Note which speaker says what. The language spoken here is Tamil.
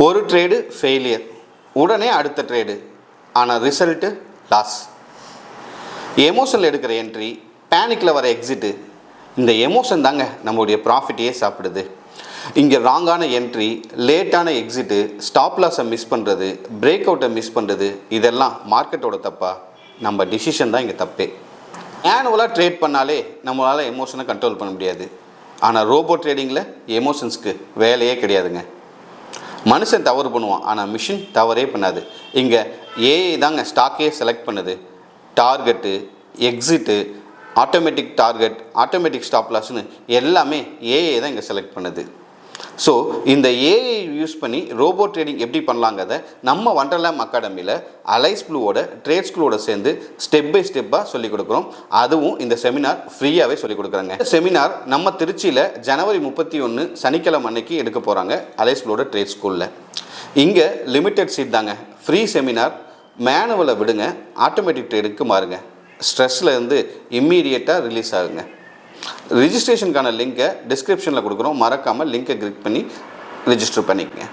Speaker 1: ஒரு ட்ரேடு ஃபெயிலியர், உடனே அடுத்த ட்ரேடு, ஆனால் ரிசல்ட்டு லாஸ். எமோஷனில் எடுக்கிற என்ட்ரி, பேனிக்கில் வர எக்ஸிட்டு, இந்த எமோஷன் தாங்க நம்மளுடைய ப்ராஃபிட்டையே சாப்பிடுது. இங்கே ராங்கான என்ட்ரி, லேட்டான எக்ஸிட்டு, ஸ்டாப் லாஸை மிஸ் பண்ணுறது, பிரேக் அவுட்டை மிஸ் பண்ணுறது, இதெல்லாம் மார்க்கெட்டோட தப்பா? நம்ம டிசிஷன் தான் இங்கே தப்பே. மேனுவலாக ட்ரேட் பண்ணாலே நம்மளால் எமோஷனை கண்ட்ரோல் பண்ண முடியாது. ஆனால் ரோபோ ட்ரேடிங்கில் எமோஷன்ஸ்க்கு வேலையே கிடையாதுங்க. மனுஷன் தவறு பண்ணுவான், ஆனால் மிஷின் தவறே பண்ணாது. இங்கே ஏஐ தாங்க ஸ்டாக்கே செலக்ட் பண்ணுது. Target, exit, automatic target, automatic stop லாஸ்னு எல்லாமே ஏஐ தான் இங்கே செலக்ட் பண்ணுது. ஸோ இந்த ஏஐ யூஸ் பண்ணி ரோபோ ட்ரேடிங் எப்படி பண்ணலாங்கிறத நம்ம வண்டர்லேண்ட் அகாடமியில் அலைஸ் ப்ளூவோட ட்ரேட் ஸ்கூலோட சேர்ந்து ஸ்டெப் பை ஸ்டெப்பாக சொல்லிக் கொடுக்குறோம். அதுவும் இந்த செமினார் ஃப்ரீயாகவே சொல்லிக் கொடுக்குறாங்க. இந்த செமினார் நம்ம திருச்சியில் ஜனவரி 31 சனிக்கிழமை அன்னைக்கு எடுக்க போகிறாங்க அலைஸ் ப்ளூவோட ட்ரேட் ஸ்கூலில். இங்கே லிமிட்டட் சீட் தாங்க, ஃப்ரீ செமினார். மேனுவலை விடுங்க, ஆட்டோமேட்டிக் ட்ரேடுக்கு மாறுங்க. ஸ்ட்ரெஸ்ஸில் இருந்து இம்மீடியட்டாக ரிலீஸ் ஆகுங்க. ரிஜிஸ்ட்ரேஷனுக்கான லிங்கை டிஸ்கிரிப்ஷனில் கொடுக்குறோம், மறக்காமல் லிங்கை கிளிக் பண்ணி ரிஜிஸ்டர் பண்ணிக்கங்க.